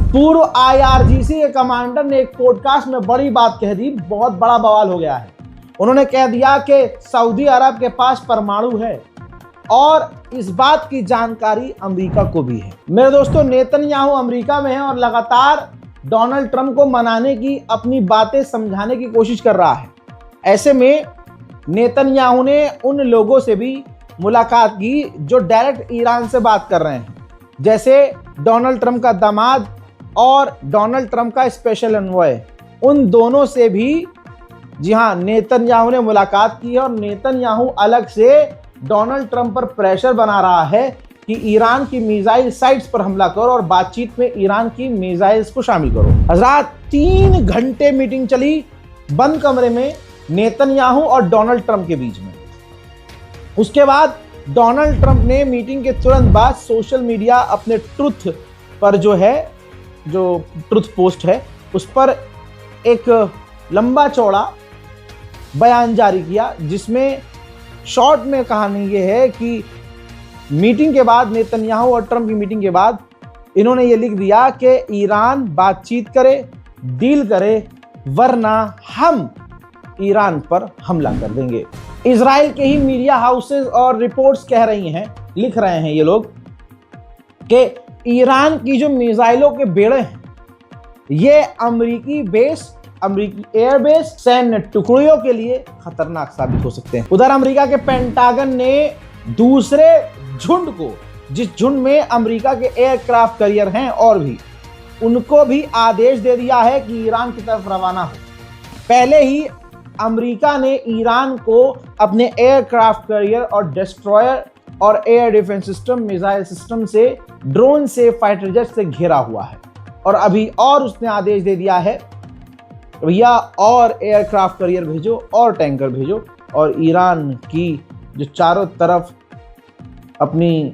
पूर्व IRGC के commander ने एक पॉडकास्ट में बड़ी बात कह दी, बहुत बड़ा बवाल हो गया है। उन्होंने कह दिया कि सऊदी अरब के पास परमाणु है और इस बात की जानकारी अमेरिका को भी है। मेरे दोस्तों, नेतन्याहू अमेरिका में है और लगातार डोनाल्ड ट्रंप को मनाने की, अपनी बातें समझाने की कोशिश कर रहा है। ऐसे में नेतन्याहू ने उन लोगों से भी मुलाकात की जो डायरेक्ट ईरान से बात कर रहे हैं, जैसे डोनाल्ड ट्रंप का दामाद और डोनाल्ड ट्रंप का स्पेशल एनवॉय। उन दोनों से भी, जी हाँ, नेतन्याहू ने मुलाकात की है और नेतन्याहू अलग से डोनाल्ड ट्रंप पर प्रेशर बना रहा है कि ईरान की मिसाइल साइट्स पर हमला करो और बातचीत में ईरान की मिसाइल्स को शामिल करो। हजरात, 3 घंटे मीटिंग चली बंद कमरे में नेतन्याहू और डोनाल्ड ट्रंप के बीच में। उसके बाद डोनाल्ड ट्रंप ने मीटिंग के तुरंत बाद सोशल मीडिया अपने ट्रुथ पर जो ट्रुथ पोस्ट है उस पर एक लंबा चौड़ा बयान जारी किया, जिसमें शॉर्ट में कहानी ये है कि मीटिंग के बाद, नेतन्याहू और ट्रंप की मीटिंग के बाद, इन्होंने ये लिख दिया कि ईरान बातचीत करे, डील करे, वरना हम ईरान पर हमला कर देंगे। इजराइल के ही मीडिया हाउसेस और रिपोर्ट्स कह रही हैं, लिख रहे हैं ये लोग कि ईरान की जो मिसाइलों के बेड़े हैं ये अमेरिकी एयरबेस सैन्य टुकड़ियों के लिए खतरनाक साबित हो सकते हैं। उधर अमेरिका के पेंटागन ने दूसरे झुंड को, जिस झुंड में अमेरिका के एयरक्राफ्ट कैरियर हैं और भी, उनको भी आदेश दे दिया है कि ईरान की तरफ रवाना हो। पहले ही अमेरिका ने ईरान को अपने एयरक्राफ्ट कैरियर और डिस्ट्रॉयर और air defence system, missile system से, ड्रोन से, फाइटर जेट से घेरा हुआ है और अभी और उसने आदेश दे दिया है भैया और एयरक्राफ्ट कैरियर भेजो और टैंकर भेजो और ईरान की जो चारों तरफ अपनी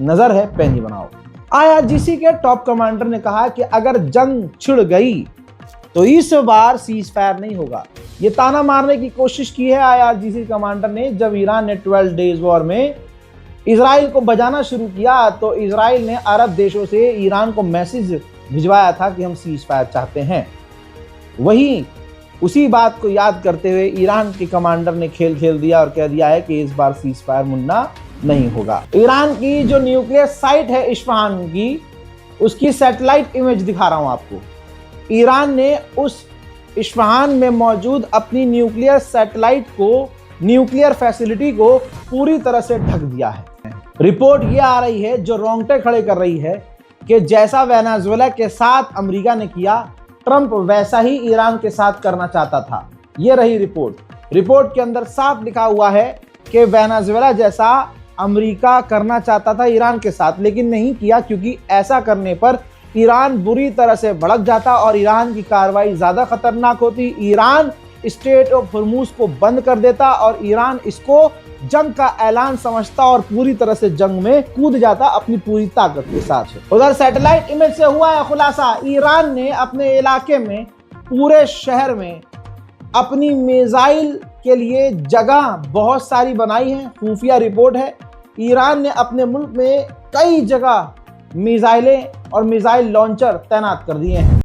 नजर है पैनी बनाओ। IRGC के टॉप कमांडर ने कहा कि अगर जंग छिड़ गई तो इस बार सीज फायर नहीं होगा। ये ताना मारने की कोशिश की है IRGC कमांडर ने जब ईरान ने 12 डेज वॉर में इजराइल को बजाना शुरू किया, तो इजराइल ने अरब देशों से ईरान को मैसेज भिजवाया था कि हम सीज फायर चाहते हैं। वहीं उसी बात को याद करते हुए ईरान के कमांडर ने खेल दिया और कह दिया है कि इस बार सीज फायर मुन्ना नहीं होगा। ईरान की जो न्यूक्लियर साइट है इस्फहान की, उसकी सैटेलाइट इमेज दिखा रहा हूं आपको। ईरान ने उस इस्फहान में मौजूद अपनी न्यूक्लियर सैटेलाइट को, न्यूक्लियर फैसिलिटी को पूरी तरह से ढक दिया है। रिपोर्ट ये आ रही है जो रोंगटे खड़े कर रही है कि जैसा वेनेजुएला के साथ अमेरिका ने किया, ट्रंप वैसा ही ईरान के साथ करना चाहता था। ये रही रिपोर्ट के अंदर साफ लिखा हुआ है कि वेनेजुएला जैसा अमेरिका करना चाहता था ईरान के साथ, लेकिन नहीं किया, क्योंकि ऐसा करने पर ईरान बुरी तरह से भड़क जाता और ईरान की कार्रवाई ज्यादा खतरनाक होती। ईरान स्टेट ऑफ हॉर्मुज को बंद कर देता और ईरान इसको जंग का ऐलान समझता और पूरी तरह से जंग में कूद जाता अपनी पूरी ताकत के साथ। उधर सैटेलाइट इमेज से हुआ है खुलासा, ईरान ने अपने इलाके में, पूरे शहर में अपनी मिसाइल के लिए जगह बहुत सारी बनाई है। खुफिया रिपोर्ट है, ईरान ने अपने मुल्क में कई जगह मिसाइलें और मिसाइल लॉन्चर तैनात कर दिए हैं।